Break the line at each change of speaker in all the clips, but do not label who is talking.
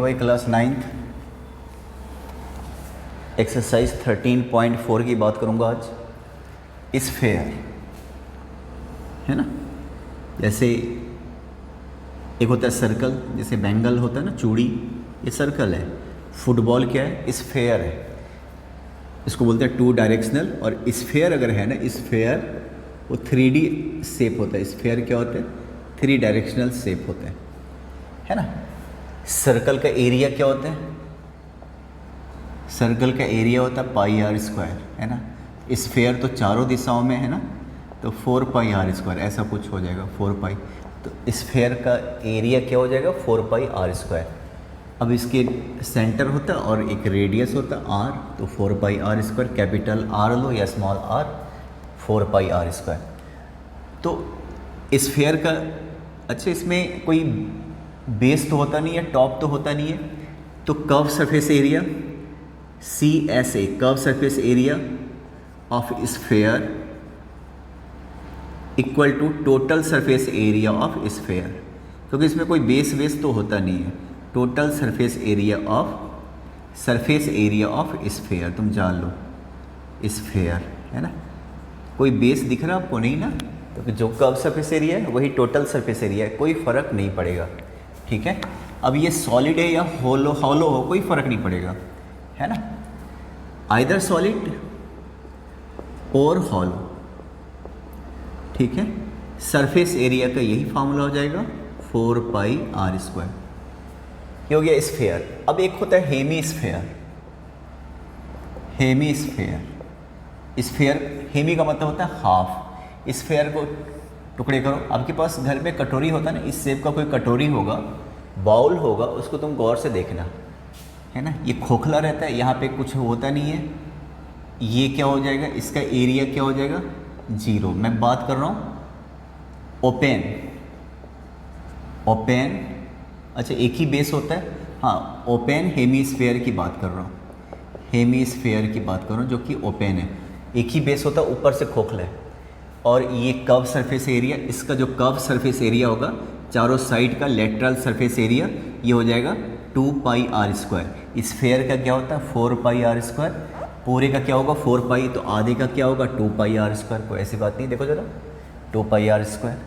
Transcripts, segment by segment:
भाई class 9th exercise 13.4 की बात करूँगा आज। स्फेयर है ना, जैसे एक होता है सर्कल, जैसे बैंगल होता है ना, चूड़ी, ये सर्कल है। फुटबॉल क्या है? स्फेयर है, इसको बोलते हैं 2 डायरेक्शनल। और स्फेयर अगर है ना, स्फेयर वो 3D शेप होता है। स्फेयर क्या होता है? 3 डायरेक्शनल शेप होता है ना। सर्कल का एरिया क्या होता है? सर्कल का एरिया होता है पाई आर स्क्वायर, है ना। स्फेयर तो चारों दिशाओं में है ना, तो 4 पाई आर स्क्वायर ऐसा कुछ हो जाएगा, 4 पाई। तो स्फेयर का एरिया क्या हो जाएगा? 4 पाई आर स्क्वायर। अब इसके सेंटर होता है और एक रेडियस होता है आर, तो 4 pi are square, capital R लो या small R, 4 pi are square. तो स्फेयर का, अच्छा इसमें कोई बेस तो होता नहीं है, टॉप तो होता नहीं है, तो curve surface area CSA, curve surface area of sphere equal to total surface area of sphere, क्योंकि इसमें कोई बेस तो होता नहीं है। Total surface area of sphere, तुम जान लो, स्फेयर है ना। कोई बेस दिख रहा आपको? नहीं ना, तो जो कर्व सरफेस एरिया है वही टोटल सरफेस एरिया है, कोई फ़र्क नहीं पड़ेगा, ठीक है। अब ये सॉलिड है या हॉलो हो, कोई फ़र्क नहीं पड़ेगा, है ना। आइदर सॉलिड और हॉलो, ठीक है। सरफेस एरिया का यही फार्मूला हो जाएगा, 4 पाई आर स्क्वायर। ये हो गया स्फेयर। अब एक होता है hemisphere. Hemisphere, sphere hemi का मतलब होता है हाफ। स्फेयर को टुकड़े करो। आपके पास घर में कटोरी होता है ना, इस शेप का कोई कटोरी होगा, बाउल होगा, उसको तुम गौर से देखना, है ना। ये खोखला रहता है, यहाँ पे कुछ होता नहीं है। ये क्या हो जाएगा? इसका एरिया क्या हो जाएगा? 0। मैं बात कर रहा हूँ ओपन। अच्छा एक ही बेस होता है, हाँ। ओपन हेमीस्फेयर की बात कर रहा हूँ, हेमीस्फेयर की बात कर रहा हूँ, जो कि ओपन है। एक ही बेस होता है, ऊपर से खोखला है। और ये कर्व सरफेस एरिया, इसका जो कर्व सरफेस एरिया होगा, चारों साइड का लेटरल सरफेस एरिया, ये हो जाएगा 2 पाई आर स्क्वायर। स्फेयर का क्या होता है? 4 पाई आर स्क्वायर। पूरे का क्या होगा? 4 पाई। तो आधे का क्या होगा? 2 पाई आर स्क्वायर। कोई ऐसी बात नहीं, देखो जरा, 2 पाई आर स्क्वायर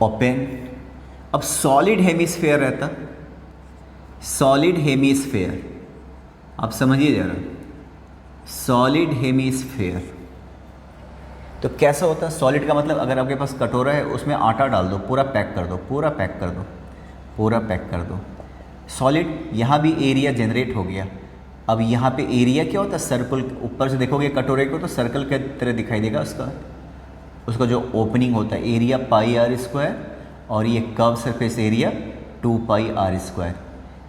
ओपन। अब सॉलिड हेमीस्फेयर रहता, सॉलिड हेमीस्फेयर, आप समझिए जरा, सॉलिड हेमीस्फेयर तो कैसा होता है? सॉलिड का मतलब अगर आपके पास कटोरा है, उसमें आटा डाल दो, पूरा पैक कर दो, पूरा पैक कर दो। सॉलिड, यहाँ भी एरिया जनरेट हो गया। अब यहाँ पे एरिया क्या होता है? सर्कल। ऊपर से देखोगे कटोरे को तो सर्कल के तरह दिखाई देगा उसका जो ओपनिंग होता है, एरिया पाई आर स्क्वायर, और ये curve surface area 2 pi are square,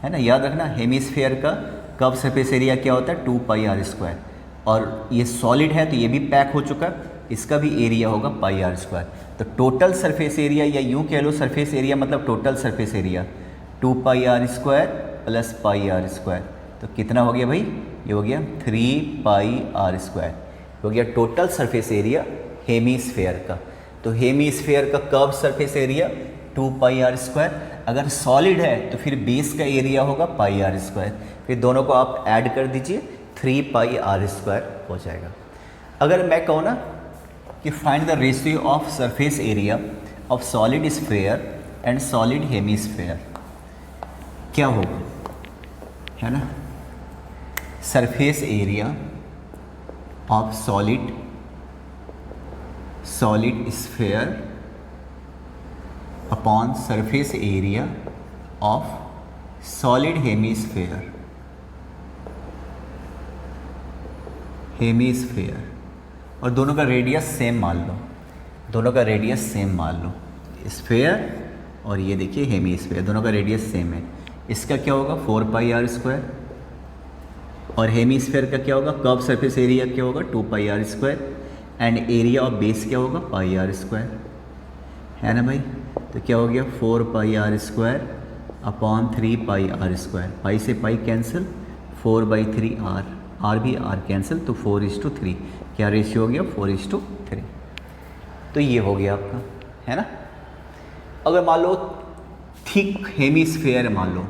है ना। याद रखना, हेमीस्फेयर का कर्व सरफेस एरिया क्या होता है? 2 पाई आर स्क्वायर। और ये सॉलिड है तो ये भी पैक हो चुका है, इसका भी एरिया होगा पाई आर स्क्वायर। तो टोटल सरफेस एरिया, या यूँ कह लो सरफेस एरिया मतलब total surface area, 2 pi are square plus pi are square. तो कितना हो गया भाई? ये हो गया 3 पाई आर स्क्वायर, हो गया टोटल सरफेस एरिया हेमीस्फेयर का। तो हेमीस्फेयर का curve surface area 2 pi are square. अगर सॉलिड है तो फिर बेस का एरिया होगा पाई आर स्क्वायर। फिर दोनों को आप ऐड कर दीजिए, 3 पाई आर स्क्वायर हो जाएगा। अगर मैं कहूँ ना कि find the ratio of surface area of solid sphere and solid hemisphere, क्या होगा, है ना। Surface area of solid sphere upon surface area of solid hemisphere, और दोनों का रेडियस सेम मान लो, स्फेयर और ये देखिए हेमीस्फेयर, दोनों का रेडियस सेम है। इसका क्या होगा? 4 पाई आर स्क्वायर, और हेमीस्फेयर का क्या होगा? कर्व सरफेस एरिया क्या होगा? 2 pi are square, and area of base क्या होगा? पाई आर स्क्वायर, है ना भाई। तो क्या हो गया? 4 pi are square upon 3 pi are square. Pi से पाई कैंसिल, 4/3 आर भी आर कैंसिल, तो 4:3। क्या रेशियो हो गया? 4:3। तो ये हो गया आपका, है ना। अगर मान लो थिक हेमीस्फेयर, मान लो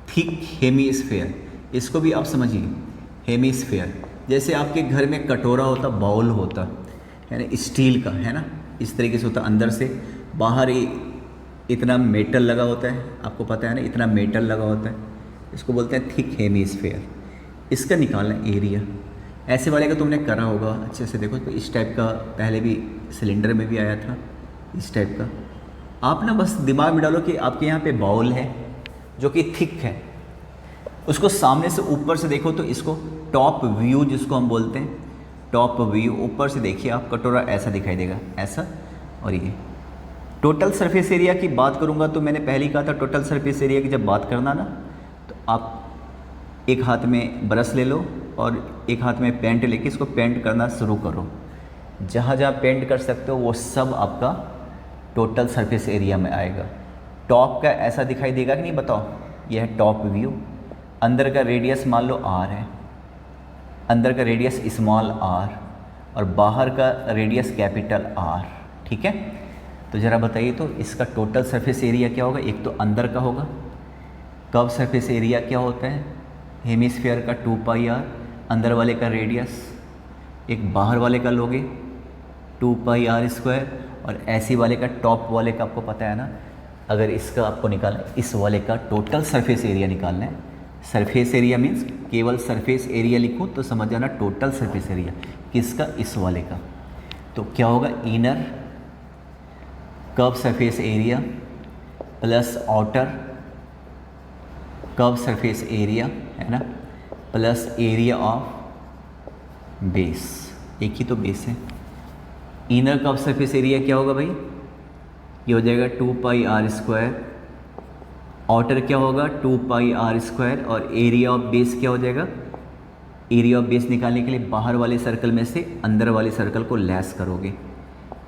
थिक हेमीस्फेयर, इसको भी आप समझिए। हेमीस्फेयर जैसे आपके घर में कटोरा होता, बाउल होता है ना, स्टील का, है ना, इस तरीके से होता, अंदर से बाहर इतना मेटल लगा होता है, आपको पता है ना, इतना मेटल लगा होता है, इसको बोलते हैं थिक हेमीस्फेयर। इसका निकालना एरिया। ऐसे वाले का तुमने करा होगा अच्छे से, देखो तो इस टाइप का पहले भी सिलेंडर में भी आया था, इस टाइप का। आप ना बस दिमाग में डालो कि आपके यहाँ पे बाउल है जो कि थिक है, उसको सामने से ऊपर से देखो तो इसको टॉप व्यू जिसको हम बोलते हैं, टॉप व्यू ऊपर से देखिए आप, कटोरा ऐसा दिखाई देगा, ऐसा। और ये टोटल सरफेस एरिया की बात करूँगा तो मैंने पहले ही कहा था, टोटल सरफेस एरिया की जब बात करना ना, तो आप एक हाथ में ब्रश ले लो और एक हाथ में पेंट लेके इसको पेंट करना शुरू करो। जहाँ जहाँ पेंट कर सकते हो वो सब आपका टोटल सरफेस एरिया में आएगा। टॉप का ऐसा दिखाई देगा कि नहीं, बताओ, यह है टॉप व्यू। अंदर का रेडियस मान लो आर है, अंदर का रेडियस स्मॉल आर और बाहर का रेडियस कैपिटल आर, ठीक है। तो ज़रा बताइए तो इसका टोटल सरफेस एरिया क्या होगा? एक तो अंदर का होगा, कर्व सरफेस एरिया क्या होता है, हेमिस्फीयर का 2 पाई आर, अंदर वाले का रेडियस, एक बाहर वाले का लोगे 2 पाई आर स्क्वायर, और ऐसी वाले का टॉप वाले का आपको पता है ना, अगर इसका आपको निकालना है, इस वाले का टोटल सरफेस एरिया निकालना है। सरफेस एरिया मीन्स केवल सरफेस एरिया लिखो तो समझ जाना टोटल सरफेस एरिया किसका, इस वाले का। तो क्या होगा, inner curve surface area plus outer curve surface area, है ना, प्लस एरिया ऑफ बेस, एक ही तो बेस है। इनर कर्व सरफेस एरिया क्या होगा भाई, ये हो जाएगा 2 पाई आर स्क्वायर, आउटर क्या होगा 2 पाई आर स्क्वायर, और एरिया ऑफ बेस क्या हो जाएगा, एरिया ऑफ बेस निकालने के लिए बाहर वाले सर्कल में से अंदर वाले सर्कल को लेस करोगे।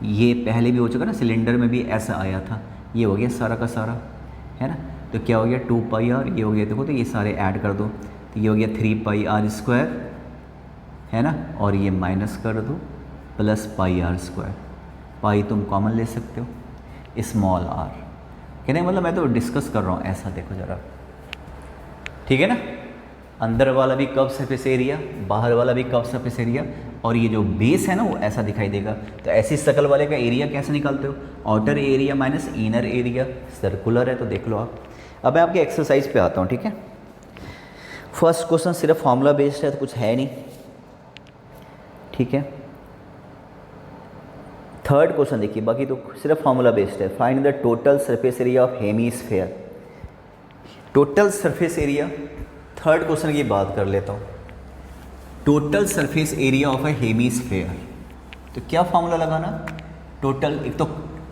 ये पहले भी हो चुका ना, सिलेंडर में भी ऐसा आया था, ये हो गया सारा का सारा, है ना। तो क्या हो गया 2 पाई आर, ये हो गया, देखो तो ये सारे ऐड कर दो, तो ये हो गया 3 पाई आर स्क्वायर, है ना, और ये माइनस कर दो प्लस पाई आर स्क्वायर। पाई तुम कॉमन ले सकते हो, स्मॉल आर, कहने मतलब मैं तो डिस्कस कर रहा हूँ, ऐसा देखो ज़रा, ठीक है ना। अंदर वाला भी कर्व सरफेस एरिया, बाहर वाला भी कर्व सरफेस एरिया, और ये जो बेस है ना वो ऐसा दिखाई देगा। तो ऐसी शक्ल वाले का एरिया कैसे निकालते हो, outer area minus inner area, circular है तो देख लो आप। अब मैं आपके एक्सरसाइज पे आता हूँ, ठीक है। फर्स्ट क्वेश्चन सिर्फ फॉर्मूला बेस्ड है तो कुछ है नहीं, ठीक है। थर्ड क्वेश्चन देखिए, बाकी तो सिर्फ फॉर्मूला बेस्ड है। Find the total surface area of hemisphere. Total surface area, third question की बात कर लेता हूँ। Total surface area of A hemisphere, तो क्या फॉर्मूला लगाना, टोटल, एक तो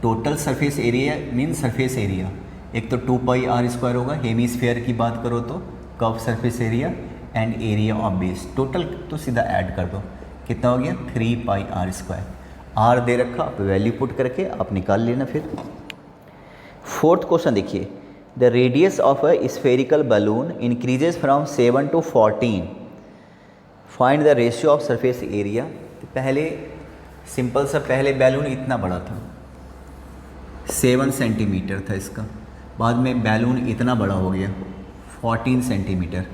total surface area mean surface area, एक तो 2 पाई आर स्क्वायर होगा, हेमीस्फीयर की बात करो तो curve surface area and area of base, total तो सीधा ऐड कर दो, कितना हो गया 3 pi are square. Are they रखा, आप वैल्यू पुट करके आप निकाल लेना फिर। फोर्थ क्वेश्चन देखिए, the radius of a spherical balloon increases from 7 to 14, find the ratio of surface area. पहले सिंपल सा, पहले बैलून इतना बड़ा था, 7 सेंटीमीटर था इसका, बाद में बैलून इतना बड़ा हो गया 14 सेंटीमीटर।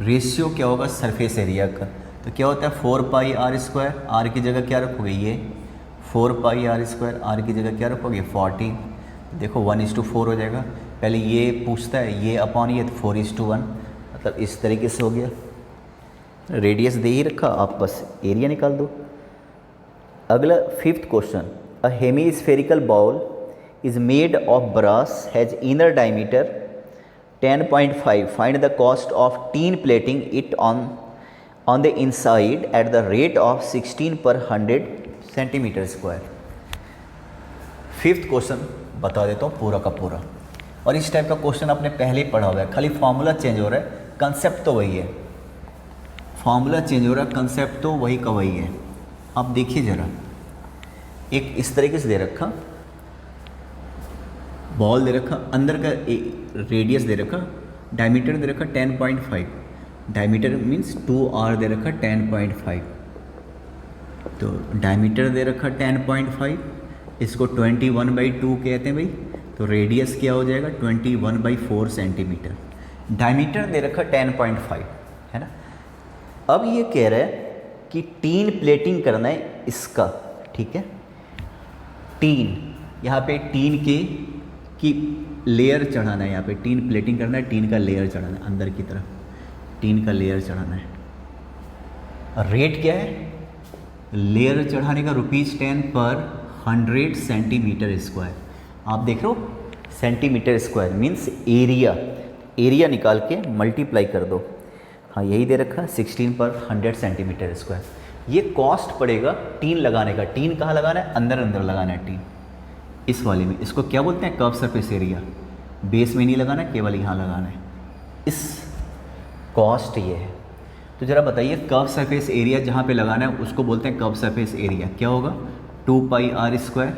रेशियो क्या होगा सरफेस एरिया का, तो क्या होता है 4 पाई आर स्क्वायर, आर की जगह क्या रखोगे, ये 4 पाई आर स्क्वायर, आर की जगह क्या रखोगे 14, देखो 1:4 हो जाएगा। पहले ये पूछता है ये अपॉन ये, तो 4:1, मतलब इस तरीके से हो गया। रेडियस दे ही रखा, आप बस एरिया निकाल दो। अगला fifth question, a hemispherical bowl is made of brass has inner diameter 10.5, find the cost of tin plating it on the inside at the rate of 16/100 centimetre square. Fifth question बता देता हूँ पूरा का पूरा, और इस टाइप का question आपने पहले ही पढ़ा हुआ है, खाली फॉर्मूला चेंज हो रहा है, कंसेप्ट तो वही है। फॉर्मूला चेंज हो रहा है, कंसेप्ट तो वही का वही है। आप देखिए ज़रा, एक इस तरीके से दे रखा, बॉल दे रखा, अंदर का रेडियस दे रखा, डायमीटर दे रखा 10.5, डायमीटर मीन्स 2r दे रखा 10.5, तो डायमीटर दे रखा 10.5, इसको 21/2 कहते हैं भाई, तो रेडियस क्या हो जाएगा 21/4 सेंटीमीटर। डायमीटर दे रखा 10.5 है ना। अब ये कह रहा है कि टीन प्लेटिंग करना है इसका, ठीक है। टीन, यहाँ पे टीन की लेयर चढ़ाना है, यहाँ पे टीन प्लेटिंग करना है, टीन का लेयर चढ़ाना है अंदर की तरफ, टीन का लेयर चढ़ाना है। रेट क्या है लेयर चढ़ाने का? ₹10 पर 100 सेंटीमीटर स्क्वायर। आप देख रहे हो centimetre square means area, area निकाल के मल्टीप्लाई कर दो। हाँ यही दे रखा 16 पर 100 सेंटीमीटर स्क्वायर। ये कॉस्ट पड़ेगा टीन लगाने का। टीन कहाँ लगाना है? अंदर अंदर लगाना है टीन, इस वाले में। इसको क्या बोलते हैं? Curve surface area. बेस में नहीं लगाना है, केवल यहाँ लगाना है। इस कॉस्ट ये है। तो ज़रा बताइए कर्व सरफेस एरिया जहाँ पे लगाना है उसको बोलते हैं कर्व सरफेस एरिया। क्या होगा? 2πr²।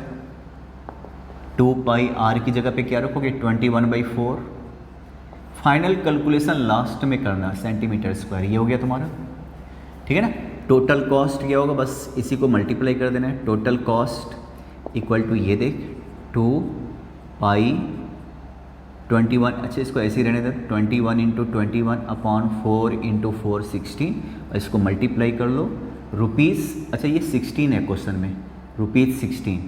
2πr की जगह पे क्या रखोगे? 21/4। फाइनल कैलकुलेशन लास्ट में करना सेंटीमीटर स्क्वायर। ये हो गया तुम्हारा, ठीक है ना। टोटल कॉस्ट क्या होगा? बस इसी को मल्टीप्लाई कर देना है। टोटल कॉस्ट इक्वल टू ये देख 2π21। अच्छा इसको ऐसे ही रहने दे, 21 × 21/4 × 4 16। और इसको मल्टीप्लाई कर लो रुपीज़। अच्छा ये 16 है क्वेश्चन में, ₹16।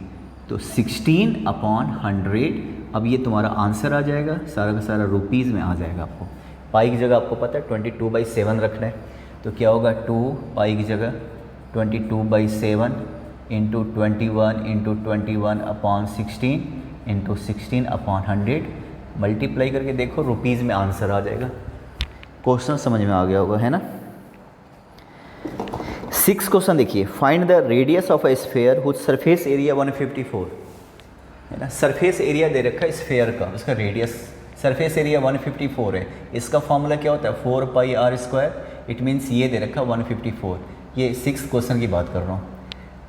तो 16/100। अब ये तुम्हारा आंसर आ जाएगा, सारा का सारा रुपीज़ में आ जाएगा आपको। पाई की जगह आपको पता है 22/7 रखना है। तो क्या होगा? 2 पाई की जगह 22/7 × 21 × 21/16 × 16/100 मल्टीप्लाई करके देखो, रुपीज़ में आंसर आ जाएगा। क्वेश्चन समझ में आ गया होगा, है ना। 6 क्वेश्चन देखिए, find the radius of a sphere whose surface area 154 है ना। सरफेस एरिया दे रखा है स्फेयर का, उसका रेडियस सरफेस एरिया 154 है। इसका फॉर्मूला क्या होता है? 4πr²। इट मीन्स ये दे रखा 154। ये 6 क्वेश्चन की बात कर रहा हूँ।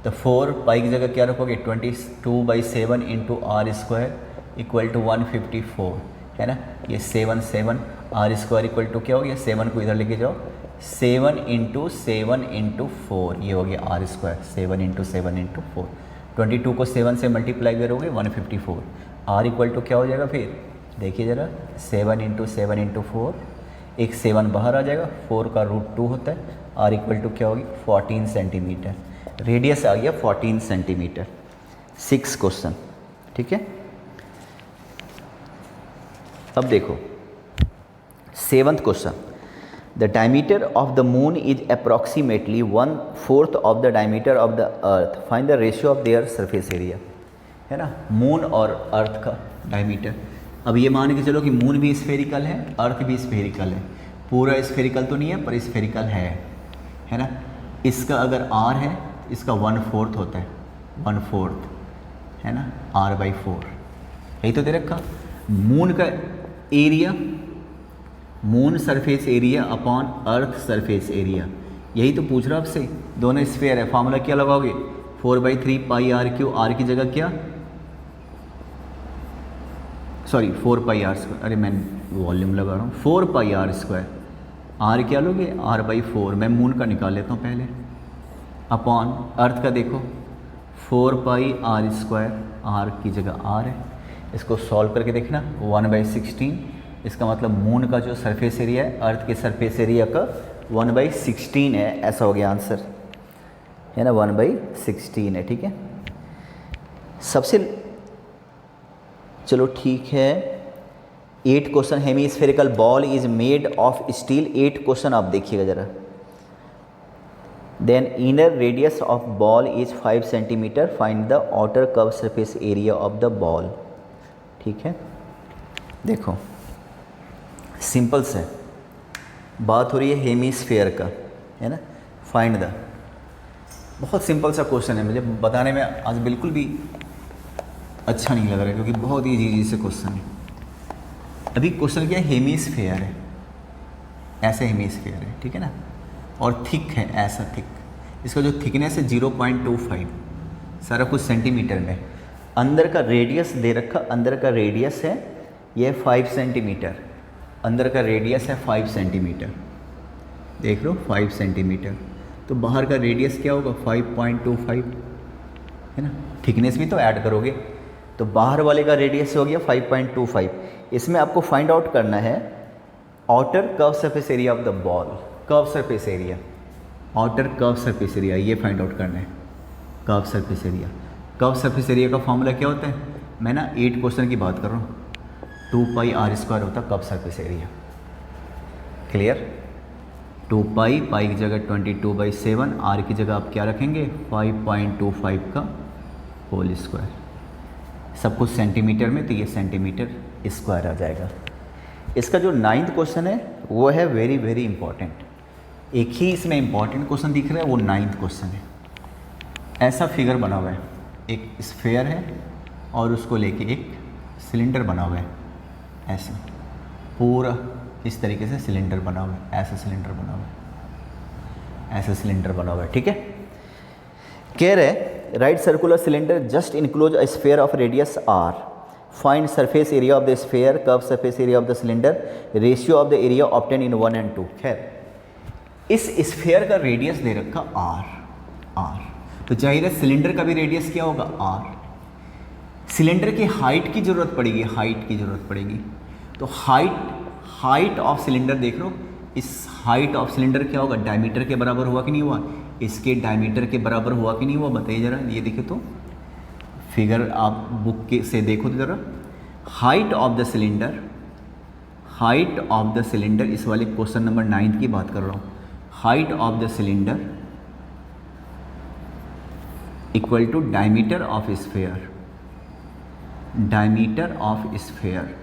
तो 4π की जगह क्या रखोगे? 22/7 × r² इक्वल टू 154 है ना। ये 7 r² इक्वल टू क्या हो गया? 7 को इधर लेके जाओ, 7 × 7 × 4 ये हो गया r²। 7 × 7 × 4, 22 को 7 से मल्टीप्लाई करोगे 154। r इक्वल टू क्या हो जाएगा? फिर देखिए ज़रा, 7 × 7 × 4, एक 7 बाहर आ जाएगा, 4 का √2 होता है। r इक्वल टू क्या होगी? 14 सेंटीमीटर। रेडियस आ गया 14 सेंटीमीटर। 6 क्वेश्चन, ठीक है। अब देखो 7th question, the diameter of the moon is approximately 1/4 of the diameter of the earth. Find the ratio of their surface area, है ना। मून और अर्थ का डायमीटर। अब ये मान के चलो कि मून भी स्फेरिकल है, अर्थ भी स्फेरिकल है। पूरा स्फेरिकल तो नहीं है पर स्फेरिकल है ना। इसका अगर r है, इसका 1/4 होता है, 1/4 है ना, r/4 यही तो दे रखा। मून का area, moon surface area upon earth surface area, यही तो पूछ रहा आपसे। दोनों स्फेयर है, फार्मूला क्या लगाओगे? 4/3πr²। r की जगह क्या? Sorry 4πr²। अरे मैं वॉल्यूम लगा रहा हूँ। 4πr²। r क्या लोगे? r/4। मैं मून का निकाल लेता हूँ पहले, अपॉन अर्थ का देखो 4πr²। r की जगह r है, इसको सॉल्व करके देखना 1/16। इसका मतलब मून का जो सरफेस एरिया है अर्थ के सरफेस एरिया का 1/16 है। ऐसा हो गया आंसर, है ना, 1/16 है, ठीक है। सबसे चलो ठीक है। 8 question, hemispherical ball is made of steel. 8 question आप देखिएगा ज़रा। Then inner radius of ball is 5 centimetre. Find the outer curve surface area of the ball, ठीक है। देखो सिंपल से बात हो रही है हेमीस्फेयर का, है ना। फाइंड द, बहुत सिंपल सा क्वेश्चन है। मुझे बताने में आज बिल्कुल भी अच्छा नहीं लग रहा है क्योंकि बहुत ही इजी से क्वेश्चन है। अभी क्वेश्चन क्या है? हेमीस्फेयर है, ऐसे हेमीस्फेयर है, ठीक है ना, और थिक है, ऐसा थिक। इसका जो थिकनेस है 0.25, सारा कुछ सेंटीमीटर में। अंदर का रेडियस दे रखा, अंदर का रेडियस है ये 5 सेंटीमीटर। अंदर का रेडियस है 5 सेंटीमीटर, देख लो 5 सेंटीमीटर। तो बाहर का रेडियस क्या होगा? 5.25, है ना। थिकनेस भी तो ऐड करोगे, तो बाहर वाले का रेडियस हो गया 5.25। इसमें आपको फाइंड आउट करना है outer curve surface area of the ball, curve surface area, outer curve surface area, ये फाइंड आउट करना है। Curve surface area, curve surface area का फॉर्मूला क्या होता है? मैं ना 8 क्वेश्चन की बात कर रहा हूँ। 2πr² होता है कर्व सरफेस एरिया। क्लियर? 2π, पाई की जगह 22/7, आर की जगह आप क्या रखेंगे? 5.25 का होल स्क्वायर। सब कुछ सेंटीमीटर में, तो ये सेंटीमीटर स्क्वायर आ जाएगा। इसका जो 9th क्वेश्चन है वो है वेरी वेरी इंपॉर्टेंट। एक ही इसमें इंपॉर्टेंट क्वेश्चन दिख रहा है, वो 9th क्वेश्चन है। ऐसा फिगर बना हुआ है, एक स्फेयर है और उसको लेके एक सिलेंडर बना हुआ है, ऐसा पूरा इस तरीके से सिलेंडर बना हुआ है, ऐसा सिलेंडर बना हुआ है, ऐसा सिलेंडर बना हुआ है। ठीक है, कह रहे right circular cylinder just enclose a sphere of radius R, find surface area of the sphere, curve surface area of the cylinder, ratio of the area obtain in 1 and 2। खैर, इस स्फेयर का रेडियस दे रखा are, तो जाहिर है cylinder का भी radius क्या होगा? आर। सिलेंडर की हाइट की जरूरत पड़ेगी, हाइट की जरूरत पड़ेगी, तो हाइट ऑफ सिलेंडर देख लो, इस हाइट ऑफ सिलेंडर क्या होगा? डायमीटर के बराबर हुआ कि नहीं हुआ? इसके डायमीटर के बराबर हुआ कि नहीं हुआ? बताइए ज़रा, ये देखिए तो फिगर आप बुक के से देखो तो ज़रा। Height of the cylinder, height of the cylinder, इस वाले क्वेश्चन नंबर 9 की बात कर रहा हूँ। Height of the cylinder equal to diameter of sphere, diameter of sphere.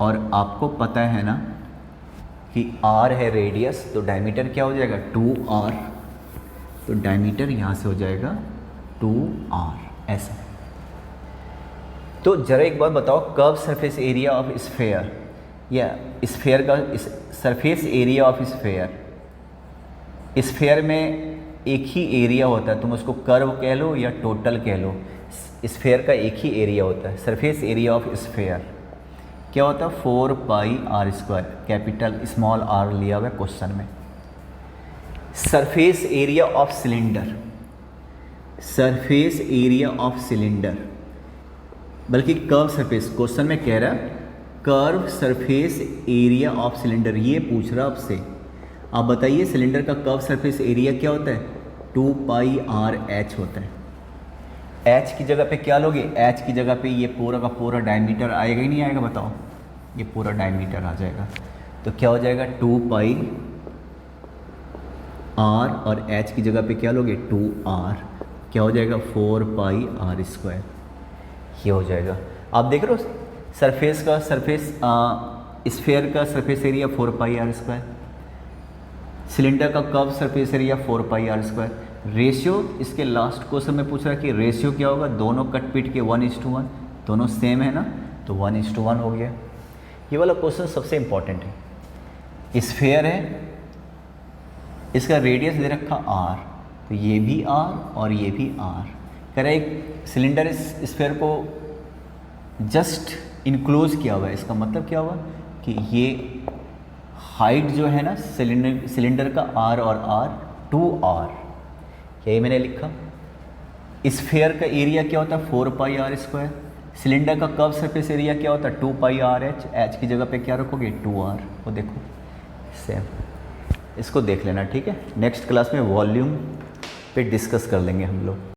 और आपको पता है ना कि आर है रेडियस, तो डायमीटर क्या हो जाएगा? 2r, तो डायमीटर यहाँ से हो जाएगा 2r, ऐसा। तो जरा एक बात बताओ, curve surface area of sphere, या स्फेयर का surface area of sphere, sphere में एक ही एरिया होता है, तुम उसको कर्व कह लो या टोटल कह लो, स्फेयर का एक ही एरिया होता है। सरफेस एरिया ऑफ स्फेयर क्या होता है? 4πr², कैपिटल स्मॉल r लिया हुआ है क्वेश्चन में। Surface area of cylinder, surface area of cylinder, बल्कि कर्व सरफेस, क्वेश्चन में कह रहा है curve surface area of cylinder, ये पूछ रहा आपसे। आप बताइए सिलेंडर का कर्व सरफेस एरिया क्या होता है? 2πrh होता है। h की जगह पे क्या लोगे? h की जगह पे ये पूरा का पूरा डायमीटर आएगा ही नहीं आएगा? बताओ, ये पूरा डायमीटर आ जाएगा, तो क्या हो जाएगा? 2πr, और h की जगह पे क्या लोगे? 2r, क्या हो जाएगा? 4πr², ये हो जाएगा। आप देख रहे हो सरफेस का स्फेयर का सरफेस एरिया 4πr², सिलेंडर का curve surface area 4πr²। Ratio इसके लास्ट क्वेश्चन में पूछ रहा है कि रेशियो क्या होगा? दोनों कट पीट के 1:1, दोनों सेम है ना, तो 1:1 हो गया। ये वाला क्वेश्चन सबसे इंपॉर्टेंट है। स्फेयर है, इसका रेडियस दे रखा r, तो ये भी r और ये भी r। कह रहा है एक सिलेंडर इस स्फेयर को जस्ट इनक्लोज किया हुआ है, इसका मतलब क्या हुआ कि ये हाइट जो है ना सिलेंडर का r और r 2r, यही मैंने लिखा। स्फेयर का एरिया क्या होता है? 4πr²। सिलेंडर का कर्व सरफेस एरिया क्या होता है? 2πrh, h की जगह पे क्या रखोगे? 2r। वो देखो सेम, इसको देख लेना, ठीक है। नेक्स्ट क्लास में वॉल्यूम पे डिस्कस कर लेंगे हम लोग।